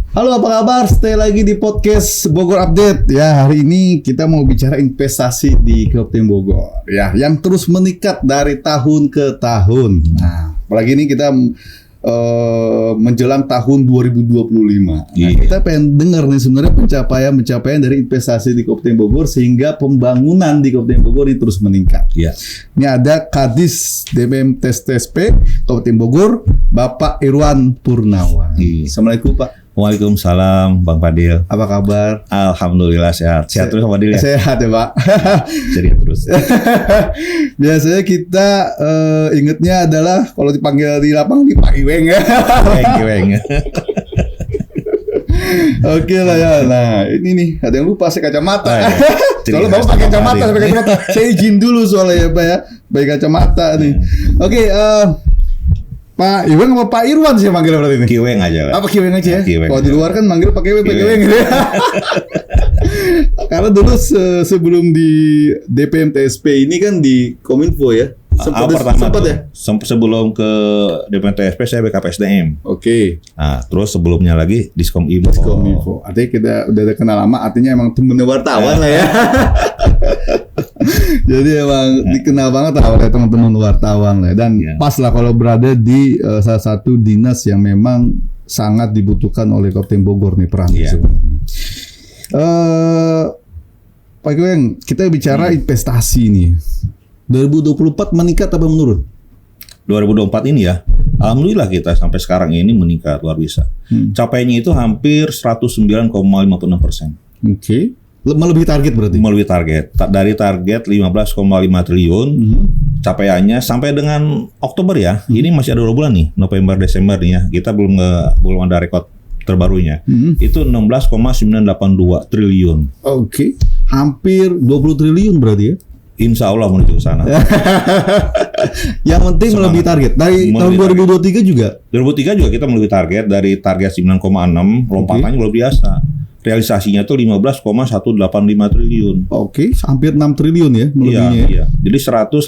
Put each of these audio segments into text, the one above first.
Halo, apa kabar? Stay lagi di podcast Bogor Update. Ya, hari ini kita mau bicara investasi di Kabupaten Bogor. Ya, yang terus meningkat dari tahun ke tahun. Nah, apalagi ini kita menjelang tahun 2025. Nah, kita pengen dengar nih sebenarnya pencapaian dari investasi di Kabupaten Bogor sehingga pembangunan di Kabupaten Bogor ini terus meningkat. Ya. Ini ada Kadis DPM TSP Kabupaten Bogor, Bapak Irwan Purnawan. Assalamualaikum, Pak. Waalaikumsalam, Bang Fadil. Apa kabar? Alhamdulillah sehat. Sehat terus, Bang Fadil ya? Sehat ya, Pak. Ceria terus. Biasanya kita ingetnya adalah kalau dipanggil di lapangan di Pak Iweng ya. Iweng. Oke lah ya. Nah, ini nih ada yang lupa pakai kacamata. Soalnya Bapak pakai kacamata, Saya izin dulu soalnya ya, Pak ya. Pakai kacamata nih. Oke, Pak Iweng apa Pak Irwan sih manggil berarti ini? Kiweng aja. Apa Kiweng aja ya? Kalau di luar kan manggil pakai Kiweng gitu ya. Karena dulu sebelum di DPM TSP ini kan di Kominfo ya. Sempat ya? Sebelum ke DPM TSP saya BKPSDM. Oke. Nah, terus sebelumnya lagi Diskominfo. Diskominfo. Artinya kita udah kenal lama, artinya emang temen wartawan lah ya. Jadi emang dikenal banget lah oleh teman-teman wartawan lah. Dan pas lah kalau berada di salah satu dinas yang memang sangat dibutuhkan oleh Kabupaten Bogor nih peran. Pak Kiweng, kita bicara investasi nih. 2024 meningkat apa menurun? 2024 ini ya, alhamdulillah kita sampai sekarang ini meningkat luar biasa. Capaiannya itu hampir 109,56%. Oke. Melebihi target berarti? Melebihi target. Dari target 15,5 triliun, capaiannya sampai dengan Oktober ya. Ini masih ada 2 bulan nih, November, Desember nih ya. Kita belum ada rekod terbarunya. Itu 16,982 triliun. Oke. Hampir 20 triliun berarti ya? Insya Allah menuju ke sana. Yang penting melebihi target. Dari tahun 2023 juga? 2023 juga kita melebihi target. Dari target 9,6, lompatannya luar biasa. Realisasinya tuh 15,185 triliun. Oke, hampir 6 triliun ya melebihinya. Iya. Jadi 158%.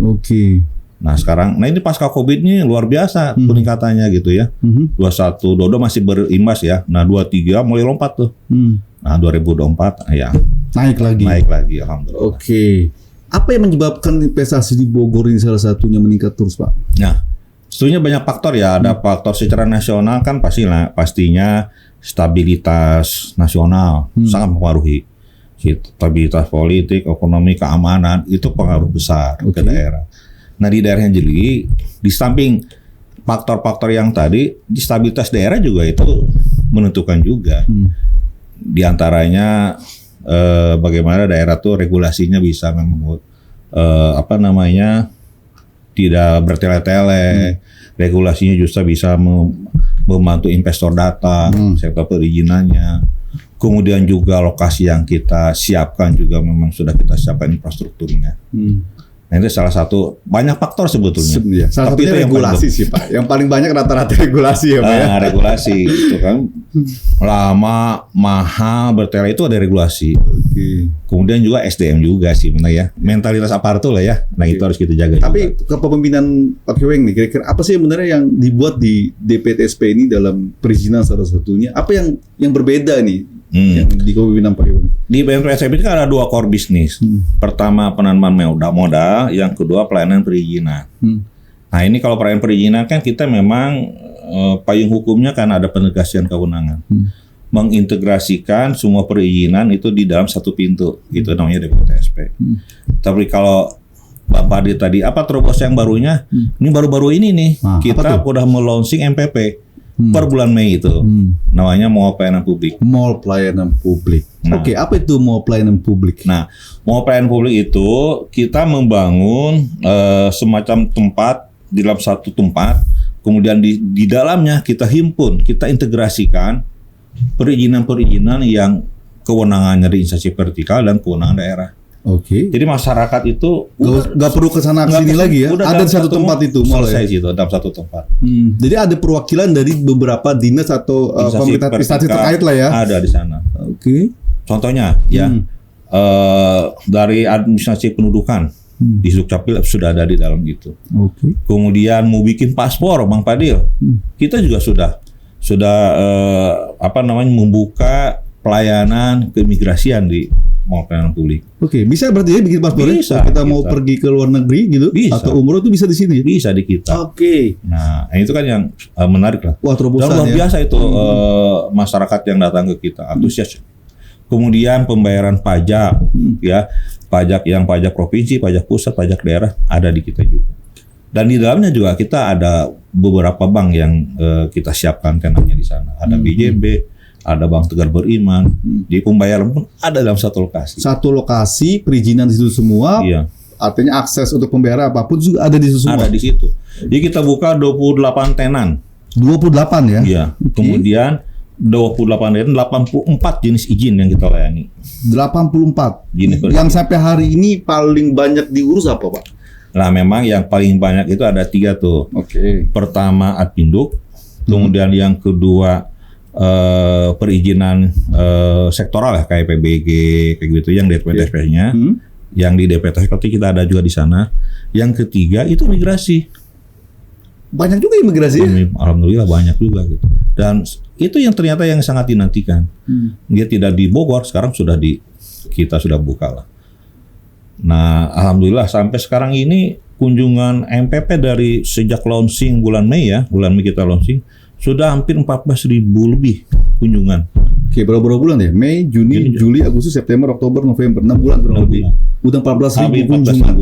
Oke. Nah sekarang, ini pasca Covid ini luar biasa peningkatannya gitu ya. 21, 22 masih berimbas ya. Nah 23 mulai lompat tuh. Nah 2024 ya naik lagi alhamdulillah. Oke. Apa yang menyebabkan investasi di Bogor ini salah satunya meningkat terus, Pak? Nah, sebetulnya banyak faktor ya. Ada faktor secara nasional kan pastinya stabilitas nasional sangat mempengaruhi. Stabilitas politik, ekonomi, keamanan itu pengaruh besar ke daerah. Nah di daerah yang jadi di samping faktor-faktor yang tadi, di stabilitas daerah juga itu menentukan juga. Di antaranya bagaimana daerah tuh regulasinya bisa tidak bertele-tele, regulasinya justru bisa membantu investor datang, sektor perizinannya. Kemudian juga lokasi yang kita siapkan juga memang sudah kita siapkan infrastrukturnya. Nah itu salah satu, banyak faktor sebetulnya. Salah satunya regulasi sih Pak. Yang paling banyak rata-rata regulasi ya Pak ya. Regulasi itu kan lama, mahal, bertele itu ada regulasi. Kemudian juga SDM juga sih benar ya. Mentalitas aparatur lah ya. Nah itu harus kita jaga. Tapi juga. Kepemimpinan Pak Kiweng nih, kira-kira apa sih sebenarnya yang dibuat di DPTSP ini dalam perizinan salah satunya? Apa yang berbeda nih? Yang di kepemimpinan Pak Kiweng? Di BMPSP ini kan ada 2 core bisnis. Pertama penanaman modal, yang kedua pelayanan perizinan. Nah ini kalau pelayanan perizinan kan kita memang payung hukumnya kan ada penegasan kewenangan. Mengintegrasikan semua perizinan itu di dalam satu pintu. Itu namanya DPTSP. Tapi kalau Bapak tadi apa terobosan yang barunya? Ini baru-baru ini nih kita udah melaunching MPP. Per bulan Mei itu namanya Mall Pelayanan Publik. Mall Pelayanan Publik. Oke, apa itu Mall Pelayanan Publik? Nah, Mall Pelayanan Publik itu kita membangun semacam tempat di dalam satu tempat, kemudian di dalamnya kita himpun, kita integrasikan perizinan-perizinan yang kewenangannya di instansi vertikal dan kewenangan daerah. Oke. Jadi masyarakat itu nggak perlu kesana kesini lagi ya. Ada di satu tempat itu selesai situ dalam satu tempat. Jadi ada perwakilan dari beberapa dinas atau pemerintah instansi terkait lah ya. Ada di sana. Oke. Contohnya ya dari administrasi pendudukan di Sukcapil sudah ada di dalam itu. Oke. Kemudian mau bikin paspor, Bang Fadil, kita juga sudah membuka pelayanan keimigrasian di mall pelayanan publik. Oke, bisa berarti ya bikin paspor ya? Bisa, Kalau kita bisa. mau pergi ke luar negeri gitu Bisa. atau umroh itu bisa di sini. Bisa di kita. Oke. Nah, itu kan yang menarik lah. Wah, terobosan Dan luar ya. biasa itu masyarakat yang datang ke kita antusias. Kemudian pembayaran pajak, ya pajak provinsi, pajak pusat, pajak daerah ada di kita juga. Dan di dalamnya juga kita ada beberapa bank yang kita siapkan tenannya di sana. Ada BJB, ada Bank Tegar Beriman. Di pembayaran pun ada dalam satu lokasi. Satu lokasi, perizinan di situ semua. Iya. Artinya akses untuk pembayaran apapun juga ada di situ semua. Ada di situ. Jadi kita buka 28 tenan. 28 ya? Iya. Kemudian 28 tenan, 84 jenis izin yang kita layani. 84. Jenis Yang sampai hari ini paling banyak diurus apa, Pak? Nah, memang yang paling banyak itu ada 3 tuh. Oke. Pertama Adpinduk, kemudian yang kedua perizinan sektoral ya kayak PBG kayak gitu yang DPTSP-nya. Yang di DPTSP kita ada juga di sana. Yang ketiga itu migrasi. Banyak juga imigrasi. Alhamdulillah banyak juga gitu. Dan itu yang ternyata yang sangat dinantikan. Dia tidak di Bogor, sekarang kita sudah buka lah. Nah, alhamdulillah sampai sekarang ini kunjungan MPP dari sejak launching bulan Mei kita launching sudah hampir 14.000 lebih kunjungan. Oke, berapa bulan ya? Mei, Juni, Juli, Agustus, September, Oktober, November, 6 bulan kurang lebih. Udah 14.000 kunjungan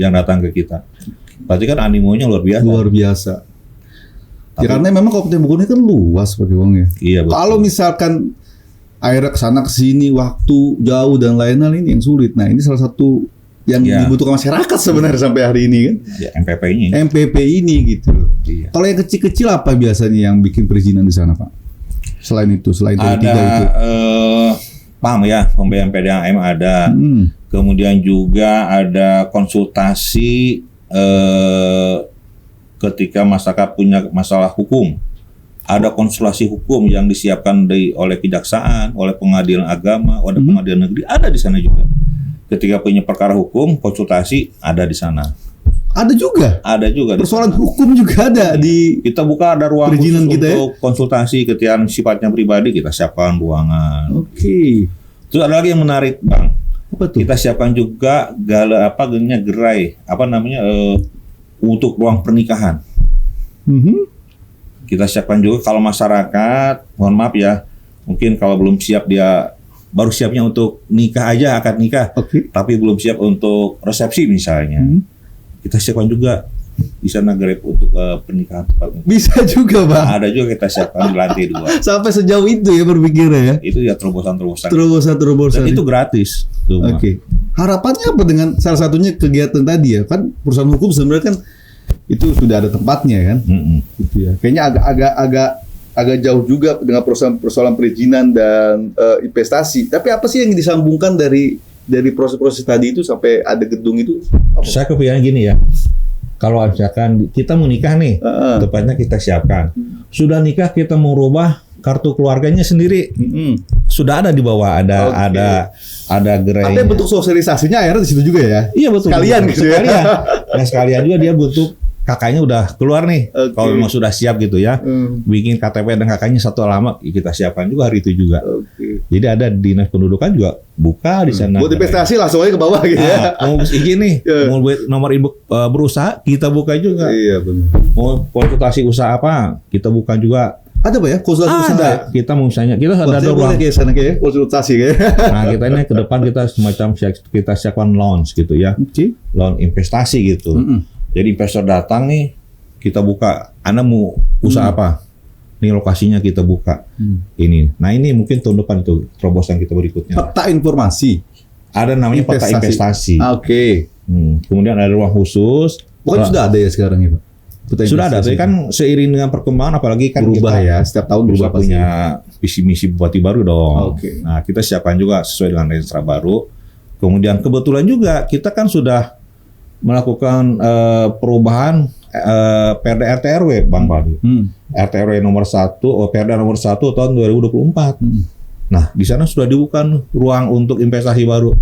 yang datang ke kita. Berarti kan animonya luar biasa. Luar biasa. Ya karena memang Kabupaten Bogor ini kan luas bagi uangnya. Iya, betul. Kalau misalkan akhirnya kesana kesini waktu jauh dan lain-lain ini yang sulit. Nah ini salah satu yang dibutuhkan masyarakat sebenarnya sampai hari ini kan. Ya, MPP ini gitu loh. Iya. Kalau yang kecil-kecil apa biasanya yang bikin perizinan di sana, Pak? Selain dari tiga itu. PAM ya, pembayaran PDAM ada. Kemudian juga ada konsultasi ketika masyarakat punya masalah hukum. Ada konsultasi hukum yang disiapkan oleh kejaksaan, oleh pengadilan agama, oleh pengadilan negeri, ada di sana juga. Ketika punya perkara hukum, konsultasi ada di sana. Ada juga? Ada juga. Persoalan hukum juga ada di. Kita buka ada ruang khusus kita untuk konsultasi ketika sifatnya pribadi, kita siapkan ruangan. Oke. Terus ada lagi yang menarik, Bang. Apa tuh? Kita siapkan juga gerai, untuk ruang pernikahan. Kita siapkan juga kalau masyarakat, mohon maaf ya, mungkin kalau belum siap dia baru siapnya untuk nikah aja, akad nikah, tapi belum siap untuk resepsi misalnya. Kita siapkan juga di sana Grab untuk pernikahan tempat. Bisa juga, Bang. Ada juga kita siapkan di lantai 2. Sampai sejauh itu ya berpikirnya ya. Itu ya terobosan-terobosan. Terobosan. Dan itu gratis. Oke. Harapannya apa dengan salah satunya kegiatan tadi ya? Kan perusahaan hukum sebenarnya kan itu sudah ada tempatnya kan. Gitu ya. Kayaknya agak jauh juga dengan persoalan perizinan dan investasi. Tapi apa sih yang disambungkan dari proses-proses tadi itu sampai ada gedung itu? Apa? Saya kepikiran gini ya. Kalau misalkan kita mau nikah nih, tepatnya kita siapkan. Sudah nikah kita mau rubah kartu keluarganya sendiri. Sudah ada di bawah, ada gerai. Tapi bentuk sosialisasinya akhirnya di situ juga ya? Iya betul. Sekalian gitu ya? Nah, sekalian juga dia butuh kakaknya udah keluar nih. Kalau memang sudah siap gitu ya. Bikin KTP dan kakaknya satu alamat, kita siapkan juga hari itu juga. Jadi ada dinas pendudukan juga buka di sana. Buat investasi langsung aja ke bawah gitu ya. Mau izin nih, mau buat nomor ibu berusaha, kita buka juga. Iya benar. Mau konsultasi usaha apa, kita buka juga. Ada Pak ya konsultasi usaha? Ada. Kita mau misalnya kita ada ruang kayak sana kayak konsultasi kayak. Nah, kita ini ke depan kita semacam kita siapkan lounge gitu ya. Lounge investasi gitu. Jadi investor datang nih, kita buka. Anda mau usaha apa? Ini lokasinya kita buka. Ini. Nah, ini mungkin tahun depan itu terobosan kita berikutnya. Peta informasi. Ada namanya peta investasi. Oke. Kemudian ada ruang khusus. Pokoknya sudah ada ya sekarang ya, Pak. Sudah ada, tapi kan seiring dengan perkembangan, apalagi kan berubah kita ya, setiap tahun berubah punya visi misi bupati baru dong. Nah, kita siapkan juga sesuai dengan rencana baru. Kemudian kebetulan juga kita kan sudah melakukan perubahan Perda RT RW, Bang Fadli. RT RW nomor 1, Perda nomor 1 tahun 2024. Nah, di sana sudah dibuka ruang untuk investasi baru.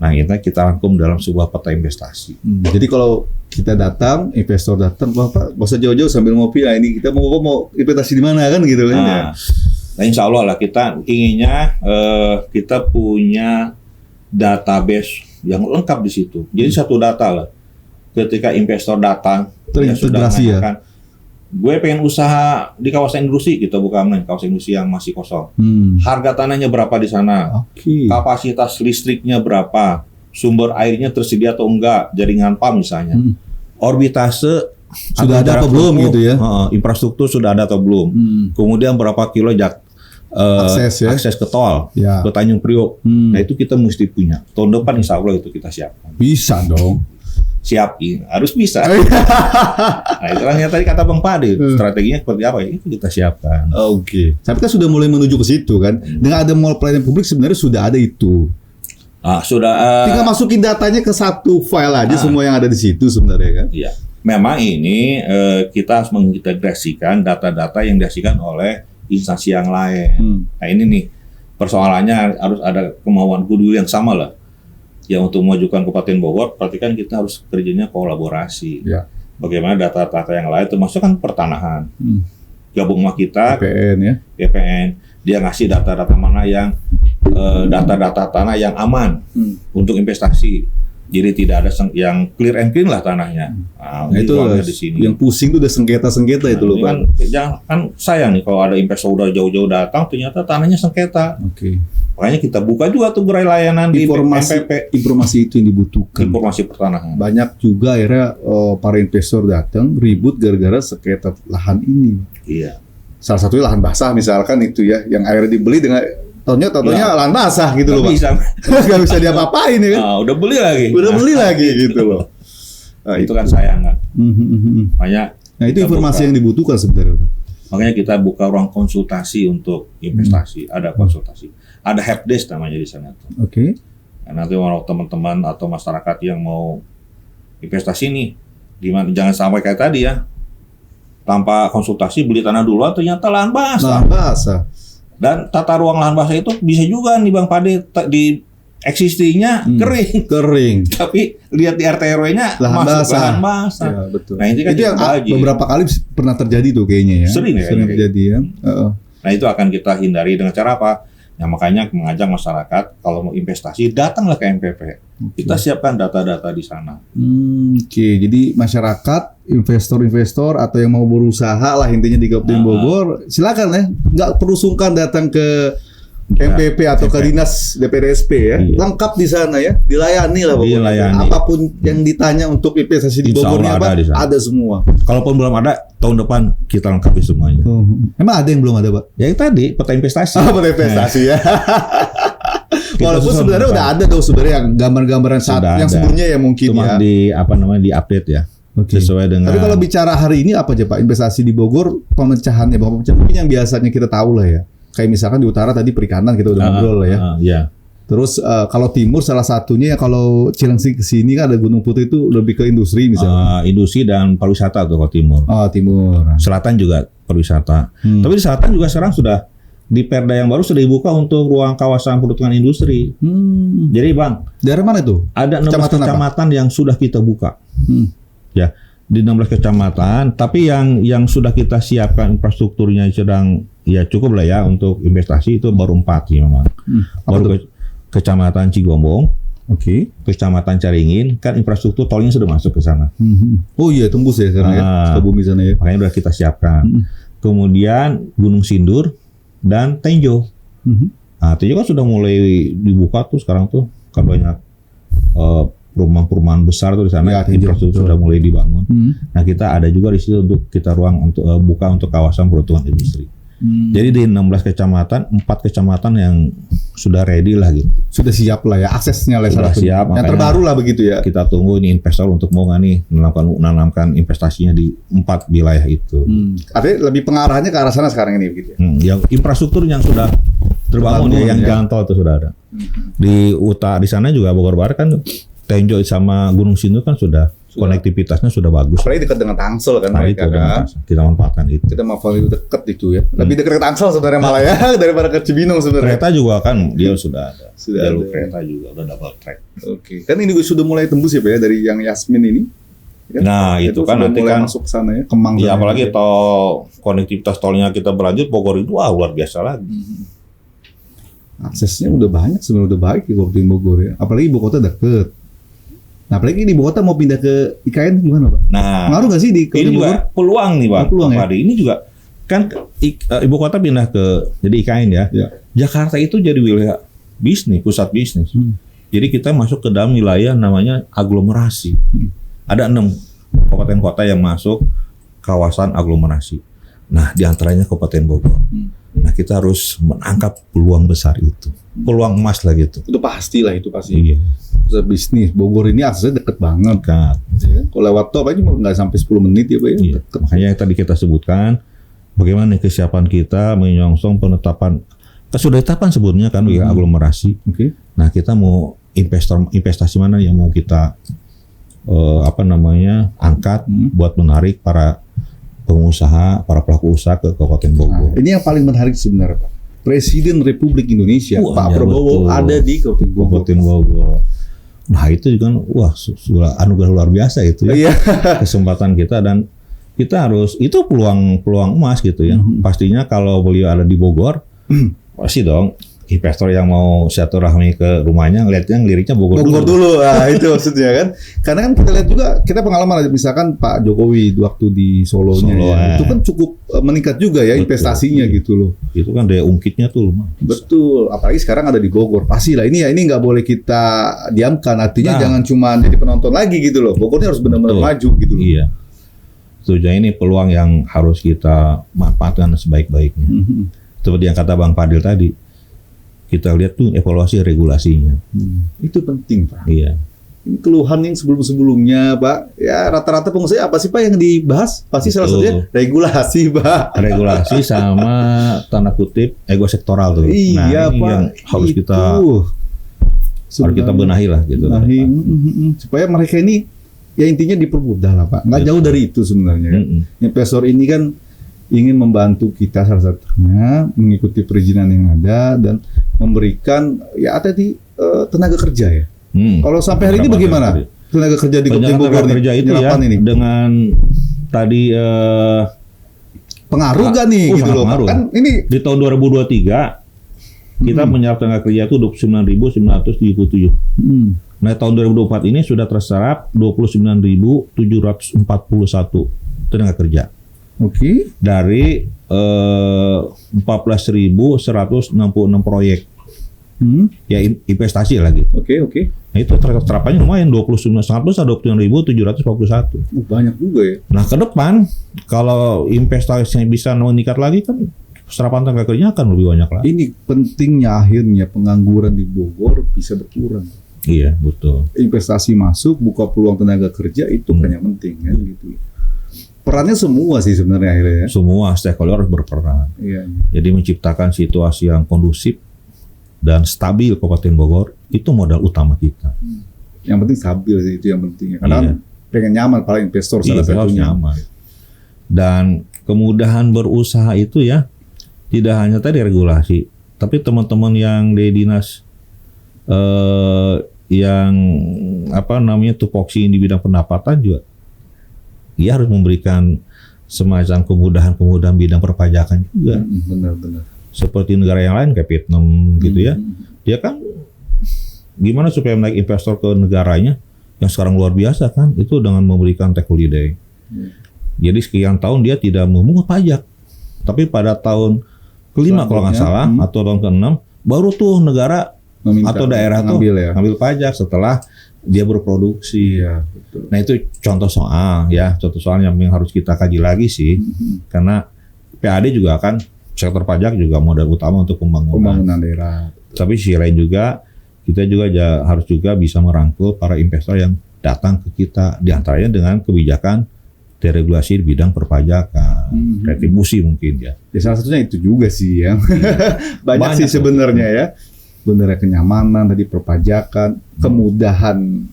Nah, kita rangkum dalam sebuah peta investasi. Jadi kalau kita datang, investor datang, Pak, nggak usah jauh-jauh sambil ngopi. Nah, ini kita mau investasi di mana kan gitu kan? Nah, insya Allah lah kita inginnya kita punya database yang lengkap di situ. Jadi satu data lah. Ketika investor datang, dia sudah menanyakan, gue pengen usaha di kawasan industri, kita buka kawasan industri yang masih kosong. Harga tanahnya berapa di sana? Kapasitas listriknya berapa? Sumber airnya tersedia atau enggak? Jaringan PAM misalnya. Orbitase sudah ada atau belum gitu ya? Infrastruktur sudah ada atau belum? Kemudian berapa kilo akses ke tol, ke Tanjung Priok. Nah, itu kita mesti punya. Tahun depan insya Allah itu kita siapkan. Bisa dong. Siapin, harus bisa. Nah, itulah yang tadi kata Bang Pade, strateginya seperti apa ya, itu kita siapkan. Tapi kan sudah mulai menuju ke situ kan. Dengan ada mall pelayanan publik sebenarnya sudah ada itu. Sudah. Tinggal masukin datanya ke satu file aja semua yang ada di situ sebenarnya kan. Iya. Memang ini kita harus mengintegrasikan data-data yang dihasilkan oleh instansi yang lain. Nah, ini nih persoalannya harus ada kemauan goodwill yang sama lah. Ya, untuk memajukan Kabupaten Bogor, berarti kan kita harus kerjanya kolaborasi. Bagaimana data-data yang lain, termasuk kan pertanahan. Gabung sama kita, BPN, dia ngasih data-data mana yang data-data tanah yang aman untuk investasi. Jadi tidak ada yang clear and clean lah tanahnya. Nah, itu di sini. Yang pusing itu udah sengketa-sengketa itu loh, Pak. Kan sayang nih kalau ada investor udah jauh-jauh datang, ternyata tanahnya sengketa. Makanya kita buka juga tuh gerai layanan di MPP. Informasi itu yang dibutuhkan. Informasi pertanahan. Banyak juga akhirnya para investor datang ribut gara-gara sengketa lahan ini. Iya. Salah satunya lahan basah misalkan itu ya, yang akhirnya dibeli dengan Taunya lahan basah gitu loh, Pak. Nggak bisa diapa-apain ya kan? Udah beli lagi. Gitu loh. Nah, itu kan sayang kan. Makanya. Nah, itu informasi yang dibutuhkan sebenarnya, Pak. Makanya kita buka ruang konsultasi untuk investasi. Ada konsultasi. Ada helpdesk namanya di sana tuh. Nah, nanti kalau teman-teman atau masyarakat yang mau investasi nih, jangan sampai kayak tadi ya. Tanpa konsultasi beli tanah dulu, ternyata lahan basah. Dan tata ruang lahan basah itu bisa juga nih Bang Pade di existingnya kering. Tapi lihat di RT RW-nya lahan basah. Ya, betul. Nah, itu kan yang beberapa kali pernah terjadi tuh kayaknya ya. Sering terjadi ya. Nah, itu akan kita hindari dengan cara apa? Ya, makanya mengajak masyarakat kalau mau investasi datanglah ke MPP. Kita siapkan data-data di sana. Jadi masyarakat, investor-investor atau yang mau berusaha lah intinya di Kabupaten Bogor, silakan ya, nggak perlu sungkan datang ke MPP atau ke dinas DPRSP ya, lengkap di sana ya, dilayani lah pokoknya. Apapun yang ditanya untuk investasi di Bogornya apa, ada semua. Kalaupun belum ada, tahun depan kita lengkapi semuanya. Emang ada yang belum ada, Pak? Ya tadi peta investasi. Peta investasi ya. Walaupun sebenarnya udah ada dong sebenarnya yang gambar-gambaran saat yang sebelumnya ya mungkin. Cuma di update ya. Sesuai dengan. Tapi kalau bicara hari ini apa aja Pak investasi di Bogor pemecahannya, pemecahan mungkin yang biasanya kita tahu lah ya. Kayak misalkan di utara tadi perikanan kita udah ngobrol lah ya. Terus kalau timur salah satunya ya kalau Cilengsi ke sini kan ada Gunung Putri itu lebih ke industri misalnya. Industri dan pariwisata tuh kalau timur. Timur. Selatan juga pariwisata. Tapi di selatan juga sekarang sudah di Perda yang baru sudah dibuka untuk ruang kawasan peruntukan industri. Jadi Bang, daerah mana itu? Ada 16 kecamatan yang sudah kita buka. Ya, di 16 kecamatan, tapi yang sudah kita siapkan infrastrukturnya sedang ya cukup lah ya untuk investasi itu baru 4 sih memang. Baru Kecamatan Cigombong, Kecamatan Caringin, kan infrastruktur tolnya sudah masuk ke sana. Oh iya, tembus ya sekarang ya, Sukabumi sana ya. Makanya udah kita siapkan. Kemudian Gunung Sindur dan Tenjo. Nah, Tenjo kan sudah mulai dibuka tuh sekarang tuh, kan banyak perumahan-perumahan besar tuh di sana, infrastruktur sudah mulai dibangun. Nah, kita ada juga di situ untuk kita ruang untuk buka untuk kawasan peruntukan industri. Jadi di 16 kecamatan, 4 kecamatan yang sudah ready lah gitu. Sudah siap lah ya, aksesnya lah. Sudah siap. Yang terbaru lah begitu ya. Kita tunggu ini investor untuk mau nggak nih menanamkan investasinya di 4 wilayah itu. Artinya lebih pengarahannya ke arah sana sekarang ini begitu ya? Yang infrastruktur yang sudah terbangun ya, yang jalan tol itu sudah ada. Di sana juga Bogor Barat kan Tenjo sama Gunung Sindur kan sudah konektivitasnya sudah bagus. Apalagi dekat dengan Tangsel kan Nah, mereka itu kan. kita manfaatkan itu. Kita manfaatkan itu dekat itu ya. Lebih dekat ke Tangsel sebenarnya malah ya daripada ke Cibinong sebenarnya. Kereta juga kan dia sudah ada. Sudah Jalur ada. kereta juga udah double track. Oke. Kan ini juga sudah mulai tembus ya Pak ya dari yang Yasmin ini. Ya, Nah, itu kan sudah nanti mulai kan masuk ke sana ya, Kemang. ya sana apalagi ya. tol konektivitas tolnya kita berlanjut Bogor itu wah luar biasa lagi. Aksesnya udah banyak sebenarnya, udah baik ya Kabupaten Bogor ya. Apalagi ibu kota deket. Nah, apalagi ini ibu kota mau pindah ke IKN gimana Pak? Nah, Ngaruh nggak sih di ini Kabupaten Bogor? juga peluang nih Pak. Peluang ya? Padi. Ini juga kan ibu kota pindah ke jadi IKN ya. Ya. Jakarta itu jadi wilayah bisnis, pusat bisnis. Jadi kita masuk ke dalam wilayah namanya aglomerasi. Ada 6 kabupaten kota yang masuk kawasan aglomerasi. Nah, diantaranya Kabupaten Bogor. Nah, kita harus menangkap peluang besar itu, peluang emas lah gitu. Itu pasti lah, itu pasti. Iya. Pusat bisnis Bogor ini aksesnya deket banget. Kan. Ya. Kalau lewat tol aja nggak sampai 10 menit ya Pak ya. Iya. Deket. Makanya yang tadi kita sebutkan bagaimana kesiapan kita menyongsong penetapan sudah ditetapkan sebelumnya kan wilayah aglomerasi. Oke. Nah, kita mau investasi mana yang mau kita angkat buat menarik para pengusaha, para pelaku usaha ke Kabupaten Bogor. Nah, ini yang paling menarik sebenarnya Pak. Presiden Republik Indonesia Pak ya Prabowo betul. ada di Kabupaten Bogor. Kabupaten Bogor. Nah, itu juga wah sudah anugerah luar biasa itu ya. Iya. Kesempatan kita dan kita harus itu peluang emas gitu ya. Pastinya kalau beliau ada di Bogor pasti dong investor yang mau silaturahmi ke rumahnya ngeliriknya Bogor dulu. Nah, itu maksudnya kan. Karena kan kita lihat juga, kita pengalaman aja misalkan Pak Jokowi waktu di Solonya Solo, ya. Itu kan cukup meningkat juga ya Betul. investasinya gitu loh. Itu kan daya ungkitnya tuh lumayan. Betul, apalagi sekarang ada di Bogor. Pasti lah ini nggak boleh kita diamkan. Artinya Nah. jangan cuma jadi penonton lagi gitu loh. Bogor ini harus benar-benar Betul. maju gitu loh. Iya. Setuju, ini peluang yang harus kita manfaatkan sebaik-baiknya. Seperti yang kata Bang Fadil tadi, kita lihat tuh evaluasi regulasinya. Itu penting Pak. Iya. Ini keluhan yang sebelum-sebelumnya Pak. Ya rata-rata pengusaha apa sih Pak yang dibahas? Pasti salah Betul. satunya regulasi Pak. Regulasi sama tanda kutip ego sektoral tuh. Iya ini Pak. yang harus kita Sebenarnya benahi lah gitu. benahi, supaya mereka ini ya intinya dipermudah lah Pak. Nggak jauh dari itu sebenarnya. Kan? Investor ini kan ingin membantu kita salah satunya mengikuti perizinan yang ada dan memberikan ya tadi tenaga kerja ya. Kalau sampai hari ini bagaimana tenaga kerja di Kabupaten Bogor kerja itu ya ini? dengan tadi Pengaruh gak nih gitu sangat loh Pak? pengaruh. Kan ini di tahun 2023 kita menyerap tenaga kerja itu 29.977. Nah, tahun 2024 ini sudah terserap 29.741 tenaga kerja. Oke. Dari 14.166 proyek. Ya investasi lagi. Oke. Nah, itu terapannya lumayan 29 sangat besar 29.741. Banyak juga ya. Nah, ke depan kalau investasinya bisa meningkat lagi kan serapan tenaga kerja akan lebih banyak lagi. Ini pentingnya akhirnya pengangguran di Bogor bisa berkurang. Iya, betul. Investasi masuk, buka peluang tenaga kerja itu kan yang penting kan gitu. Perannya semua sih sebenarnya akhirnya ya. Semua stakeholder harus berperan. Iya. Jadi menciptakan situasi yang kondusif dan stabil Kabupaten Bogor itu modal utama kita. Yang penting stabil sih itu yang penting. Karena Iya. pengen nyaman paling investor Iya, salah harus satunya. nyaman. Dan kemudahan berusaha itu ya tidak hanya tadi regulasi, tapi teman-teman yang di dinas yang tupoksi di bidang pendapatan juga, dia harus memberikan semacam kemudahan bidang perpajakan juga. Benar-benar. Seperti negara yang lain kayak Vietnam gitu ya, dia kan gimana supaya menarik investor ke negaranya yang sekarang luar biasa kan, itu dengan memberikan tax holiday. Jadi sekian tahun dia tidak memungut pajak, tapi pada tahun kelima kalau nggak salah atau tahun ke-6 baru tuh negara atau daerah tuh ngambil pajak setelah dia berproduksi. Iya, betul. Nah itu contoh soal yang harus kita kaji lagi sih, karena PAD juga kan sektor pajak juga modal utama untuk pembangunan daerah. Tapi sisi lain juga kita juga harus juga bisa merangkul para investor yang datang ke kita, diantaranya dengan kebijakan deregulasi di bidang perpajakan, retribusi mungkin ya. Ya salah satunya itu juga sih ya. Banyak sih Banyak sebenarnya ya. Benernya kenyamanan tadi perpajakan, kemudahan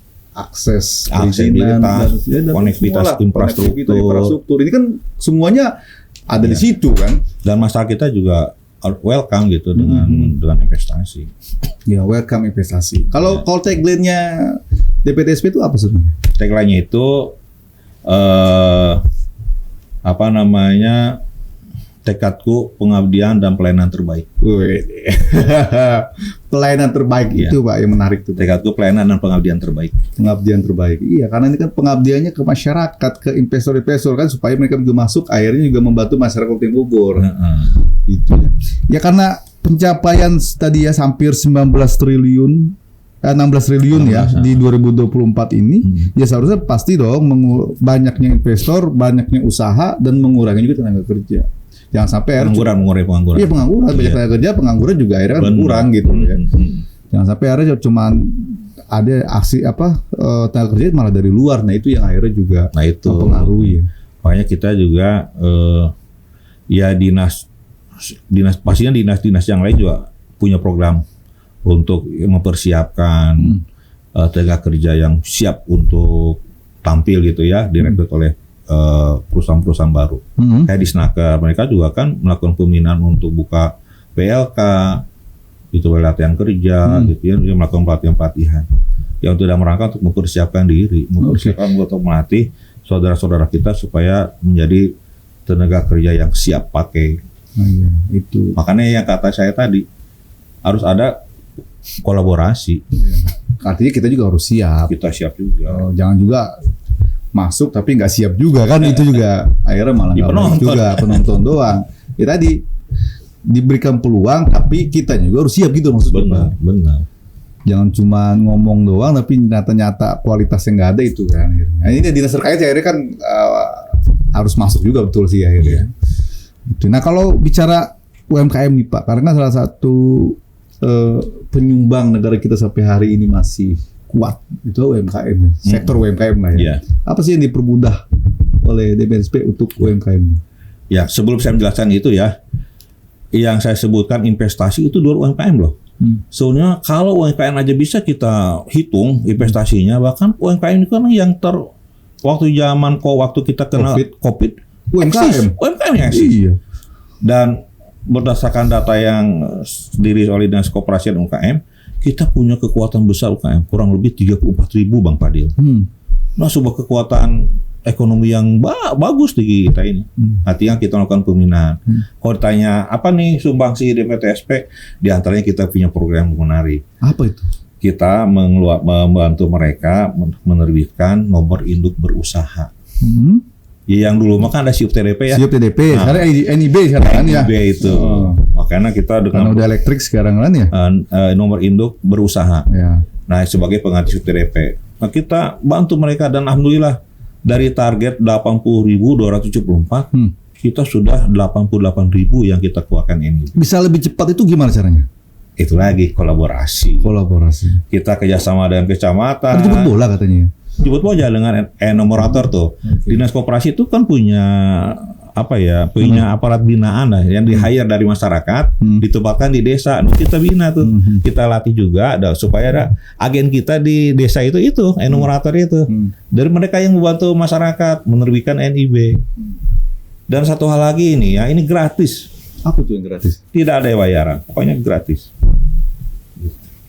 akses aksesibilitas, dan konektivitas infrastruktur. Ini kan semuanya ada di situ kan. Dan masyarakat kita juga welcome gitu dengan investasi. Ya, welcome investasi. Kalau tagline-nya DPTSP itu apa sebenarnya? Tagline-nya itu tekadku, pengabdian dan pelayanan terbaik. Pelayanan terbaik itu Pak yang menarik tuh. Tekadku, pelayanan dan pengabdian terbaik. Pengabdian terbaik. Iya, karena ini kan pengabdiannya ke masyarakat, ke investor-investor kan supaya mereka juga masuk, akhirnya juga membantu masyarakat Kabupaten Bogor. Gitu ya. Ya karena pencapaian tadi ya hampir 16 triliun ya di 2024 ini, ya seharusnya pasti dong banyaknya investor, banyaknya usaha dan mengurangi juga tenaga kerja. Jangan sampai mengurangi pengangguran. Iya, pengangguran, banyak tenaga kerja, pengangguran juga akhirnya kan kurang gitu ya. Jangan sampai akhirnya cuman ada aksi tenaga kerja malah dari luar. Nah, itu yang akhirnya juga mempengaruhi. Makanya kita juga ya dinas pastinya dinas yang lain juga punya program untuk mempersiapkan tenaga kerja yang siap untuk tampil gitu ya, direkrut oleh perusahaan-perusahahaan baru. Kayak di Snaker, mereka juga kan melakukan pembinaan untuk buka PLK, itu pelatihan kerja, gitu ya, melakukan pelatihan-pelatihan yang tidak merangka untuk mempersiapkan diri, untuk melatih saudara-saudara kita supaya menjadi tenaga kerja yang siap pakai. Itu. Makanya yang kata saya tadi harus ada kolaborasi. Artinya kita juga harus siap. Kita siap juga. Jangan juga masuk tapi nggak siap juga kan, itu juga akhirnya malah nggak bagus juga, penonton doang. Ya tadi diberikan peluang tapi kita juga harus siap gitu maksudnya. Benar. Jangan cuma ngomong doang tapi nyata kualitasnya nggak ada, itu kan. Nah, ini dinas terkait akhirnya kan harus masuk juga betul sih akhirnya. Itu. Nah, kalau bicara UMKM nih Pak, karena salah satu penyumbang negara kita sampai hari ini masih kuat itu UMKM, sektor UMKM lah ya. Apa sih yang dipermudah oleh DPTSP untuk UMKM? Ya, sebelum saya menjelaskan itu ya, yang saya sebutkan investasi itu luar UMKM loh. Soalnya kalau UMKM aja bisa kita hitung investasinya, bahkan UMKM itu kan yang waktu kita kena COVID UMKM yang eksis. Iya. Dan berdasarkan data yang dirilis oleh Dinas Koperasi dan UMKM, kita punya kekuatan besar UMKM, kurang lebih 34.000 Bang Fadil. Nah, sebuah kekuatan ekonomi yang bagus di kita ini. Artinya kita melakukan pembinaan. Kalau ditanya apa nih sumbangsi DPTSP, di antaranya kita punya program yang menarik. Apa itu? Kita membantu mereka menerbitkan nomor induk berusaha. Yang dulu mah kan ada SIUP TDP ya. SIUP TDP, sekarang NIB sekarang ya. NIB itu. Makanya kita dengan udah elektrik sekarang kan ya. Nomor induk berusaha. Ya. Nah, sebagai pengganti SIUP TDP. Nah, kita bantu mereka dan alhamdulillah dari target 80.274 kita sudah 88.000 yang kita keluarkan ini. Bisa lebih cepat itu gimana caranya? Itu lagi kolaborasi. Kita kerjasama dengan kecamatan. Kan jemput bola katanya. Jemput bola dengan enumerator tuh. Dinas Koperasi itu kan punya punya aparat binaan lah yang di-hire dari masyarakat, ditempatkan di desa. Kita bina tuh. Kita latih juga supaya ada agen kita di desa itu enumerator itu. Dari mereka yang membantu masyarakat menerbitkan NIB. Dan satu hal lagi ini gratis. Apa tuh yang gratis? Tidak ada bayaran, pokoknya gratis.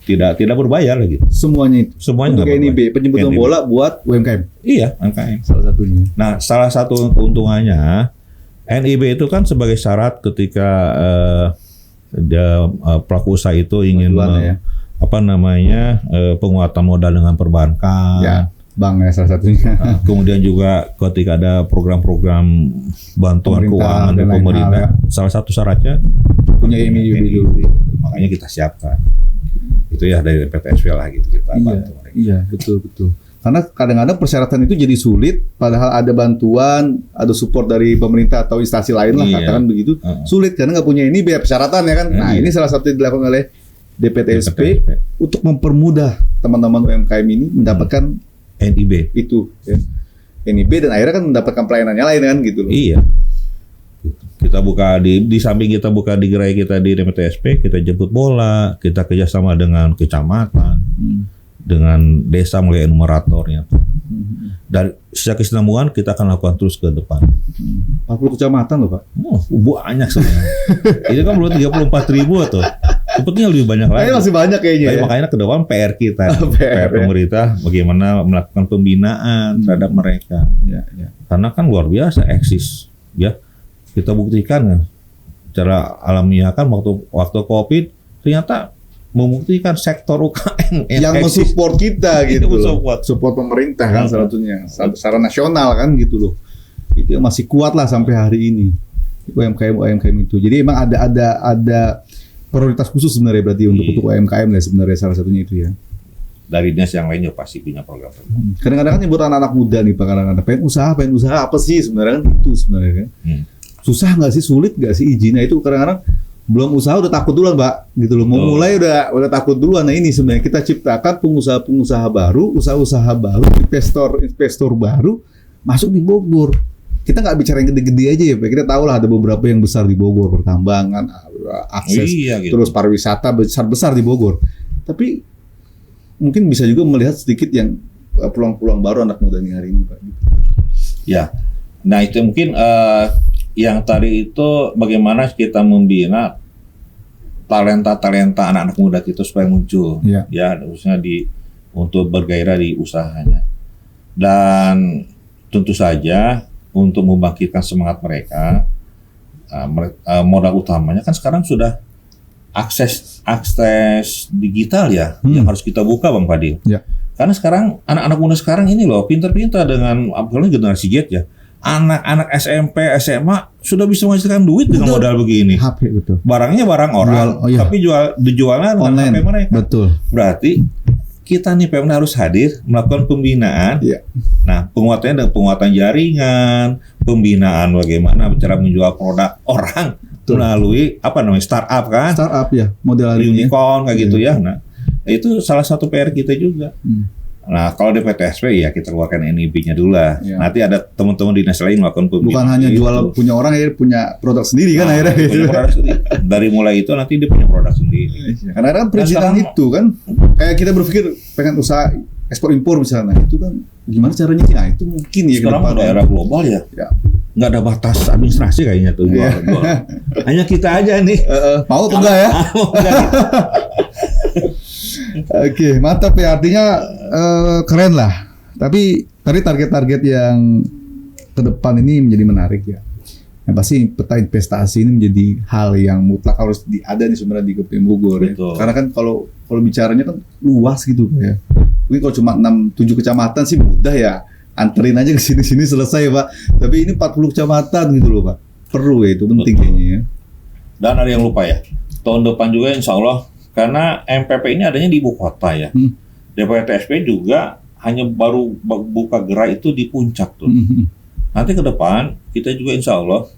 Tidak berbayar lagi. Semuanya untuk NIB, penjemputan bola buat UMKM. Iya, UMKM. Salah satunya. Nah, salah satu keuntungannya NIB itu kan sebagai syarat ketika pelaku usaha itu ingin penguatan modal dengan perbankan. Ya, bank ya salah satunya. Kemudian juga ketika ada program-program bantuan keuangan dari pemerintah, salah satu syaratnya punya NIB dulu. Makanya kita siapkan. Itu ya dari DPTSP lah gitu kita bantu mereka. Iya, betul. Karena kadang-kadang persyaratan itu jadi sulit, padahal ada bantuan, ada support dari pemerintah atau instansi lain lah, katakan begitu. Sulit karena nggak punya ini biar persyaratan ya kan. Nah, ini salah satu yang dilakukan oleh DPTSP untuk mempermudah teman-teman UMKM ini mendapatkan NIB itu. Ya. NIB dan akhirnya kan mendapatkan pelayanannya lain kan gitu loh. Iya. Kita buka di samping kita buka di gerai kita di DPTSP, kita jemput bola, kita kerjasama dengan kecamatan. dengan desa mulai enumeratornya. Dari sejak kesinambungan kita akan lakukan terus ke depan. 40 kecamatan loh Pak. Oh, banyak sebenarnya. Ini kan belum 34.000 tuh. Sepertinya lebih banyak lagi. Masih banyak kayaknya. Tapi Ya? makanya ke depan PR kita, PR pemerintah bagaimana melakukan pembinaan terhadap mereka. Ya, ya. Karena kan luar biasa eksis, ya. Kita buktikan kan, secara alamiah kan waktu COVID ternyata membuktikan sektor UKM yang eksis. mensupport kita gitu loh. Support Pemerintah kan satunya secara nasional kan gitu loh. Itu yang masih kuat lah sampai hari ini. UMKM itu. Jadi emang ada prioritas khusus sebenarnya berarti untuk UMKM lah sebenarnya salah satunya itu ya. Dari dinas yang lainnya pasti punya program. Kadang-kadang kan nyebut anak-anak muda nih Pak, kadang-kadang pengen usaha apa sih sebenarnya kan itu sebenarnya kan. Susah nggak sih, sulit nggak sih izinnya itu kadang-kadang belum usaha udah takut duluan Pak gitu loh. Mau mulai udah takut duluan. Nah ini sebenarnya kita ciptakan pengusaha-pengusaha baru, usaha-usaha baru, investor baru masuk di Bogor. Kita nggak bicara yang gede-gede aja ya Pak. Kita tahu lah ada beberapa yang besar di Bogor, pertambangan, akses, gitu. terus pariwisata besar-besar di Bogor. Tapi mungkin bisa juga melihat sedikit yang peluang-peluang baru anak muda nih hari ini Pak. Ya, nah itu mungkin yang tadi itu bagaimana kita membina talenta anak-anak muda kita supaya muncul, ya khususnya untuk bergairah di usahanya. Dan tentu saja untuk membangkitkan semangat mereka, modal utamanya kan sekarang sudah akses digital ya, yang harus kita buka Bang Fadil. Ya. Karena sekarang anak-anak muda sekarang ini loh pintar-pintar dengan apalagi generasi Z ya. Anak-anak SMP, SMA sudah bisa menghasilkan duit dengan modal begini. HP betul. Barangnya barang orang, tapi dijualnya dengan online. HP mereka. Betul. Berarti kita nih Pemda harus hadir melakukan pembinaan. Iya. Nah, penguatannya dengan penguatan jaringan, pembinaan bagaimana cara menjual produk orang melalui startup kan? Startup ya, model unicorn kayak gitu ya. Nah, itu salah satu PR kita juga. Nah, kalau di PTSP ya kita keluarkan NIB-nya dulu lah. Ya. Nanti ada teman-teman dinas lain melakukan pembinaan. Bukan hanya jual punya orang, akhirnya punya produk sendiri kan akhirnya. Punya produk sendiri. Dari mulai itu nanti dia punya produk sendiri. Karena kan perizinan itu kan, kayak kita berpikir pengen usaha ekspor impor misalnya, itu kan gimana caranya sih? Nah itu mungkin ya. Sekarang udah era global ya. Nggak ada batas administrasi kayaknya tuh jual. Hanya kita aja nih. Mau tuh enggak ya? Oke, mantap ya. Artinya keren lah. Tapi tadi target-target yang ke depan ini menjadi menarik ya. Yang pasti peta investasi ini menjadi hal yang mutlak harus ada nih sebenarnya di Kabupaten Bogor ya. Karena kan kalau bicaranya kan luas gitu ya. Mungkin kalau cuma 6-7 kecamatan sih mudah ya. Anterin aja ke sini selesai Pak. Tapi ini 40 kecamatan gitu loh Pak. Perlu ya, itu penting kayaknya ya. Dan ada yang lupa ya. Tahun depan juga insya Allah, karena MPP ini adanya di ibu kota ya. DPTSP juga hanya baru buka gerai itu di puncak tuh. Nanti ke depan kita juga insya Allah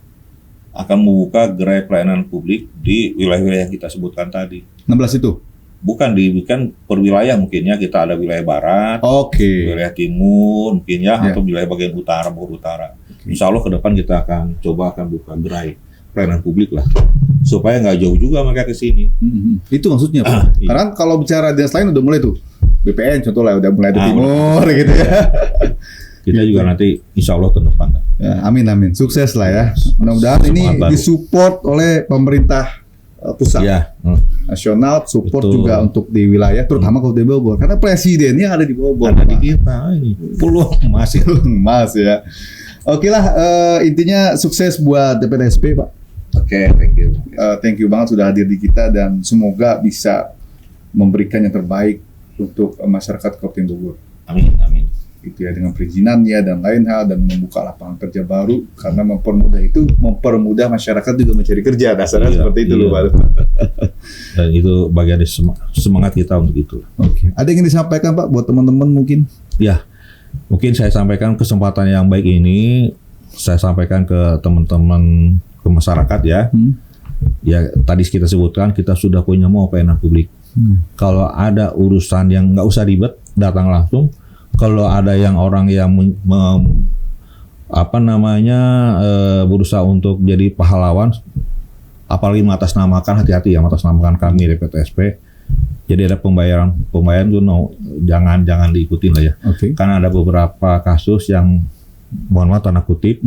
akan membuka gerai pelayanan publik di wilayah-wilayah yang kita sebutkan tadi. 16 itu? Bukan per wilayah mungkin ya. Kita ada wilayah barat, wilayah timur mungkin ya, atau wilayah bagian utara, Bogor Utara. Insya Allah ke depan kita akan buka gerai pelayanan publik lah. Supaya nggak jauh juga mereka ke sini. Itu maksudnya Pak. Iya. Karena kalau bicara dinas lain udah mulai tuh. BPN contoh lah udah mulai di timur gitu ya. Kita juga nanti insya Allah tahun depan. Ya, amin. Sukses lah ya. Mudah-mudahan ini disupport oleh pemerintah pusat. Nasional support juga untuk di wilayah terutama Kabupaten Bogor. Karena presidennya ada di Bogor. Ada di kita ini. Peluang emas ya. Oke lah, intinya sukses buat DPTSP Pak. Oke, thank you. Thank you banget sudah hadir di kita dan semoga bisa memberikan yang terbaik untuk masyarakat Kabupaten Bogor. Amin. Itu ya dengan perizinannya dan lain hal dan membuka lapangan kerja baru karena mempermudah masyarakat juga mencari kerja dasarnya seperti itu loh Pak. Dan itu bagian dari semangat kita untuk itu. Oke. Ada yang ingin disampaikan Pak buat teman-teman mungkin? Ya, mungkin saya sampaikan kesempatan yang baik ini saya sampaikan ke teman-teman ke masyarakat ya. Ya tadi kita sebutkan kita sudah punya pelayanan publik. Kalau ada urusan yang nggak usah ribet, datang langsung. Kalau ada yang orang yang berusaha untuk jadi pahlawan, apalagi mengatasnamakan, hati-hati ya mengatasnamakan kami di PTSP. Jadi ada pembayaran tuh jangan diikutin lah ya. Oke. Karena ada beberapa kasus yang mohon maaf tanda kutip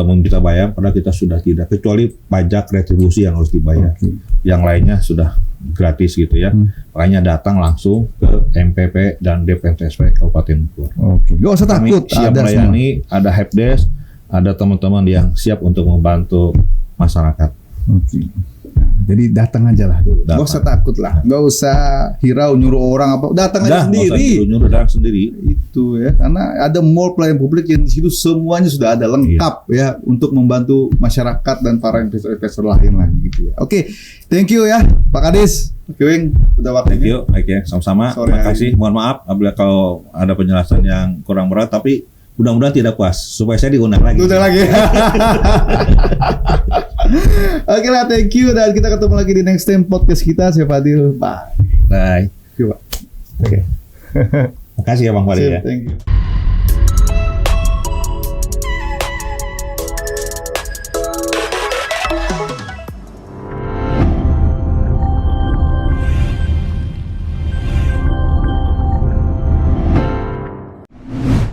meminta bayar padahal kita sudah tidak, kecuali pajak retribusi yang harus dibayar. Yang lainnya sudah gratis gitu ya. Makanya datang langsung ke MPP dan DPTSP Kabupaten Bogor. Oke. Gak usah takut. Kami siap melayani, ada helpdesk, ada teman-teman yang siap untuk membantu masyarakat. Oke. Jadi datang aja lah dulu. Gak usah takut lah. Gak usah hirau nyuruh orang apa. Datang aja sendiri. Nyuruh datang sendiri. Itu ya. Karena ada mall pelayanan publik yang di situ semuanya sudah ada lengkap ya untuk membantu masyarakat dan para investor lain lah gitu ya. Oke. Thank you ya Pak Kadis. Oke, Wing, udah waktunya. Thank you. Oke, sama-sama. Terima kasih. Mohon maaf apabila kalau ada penjelasan yang kurang berat, tapi mudah-mudahan tidak puas supaya saya diundang lagi. Oke lah, thank you, dan kita ketemu lagi di next time podcast kita. Saya Fadil. Bye. Bye. Oke. Makasih ya Bang Fadil ya. Thank you.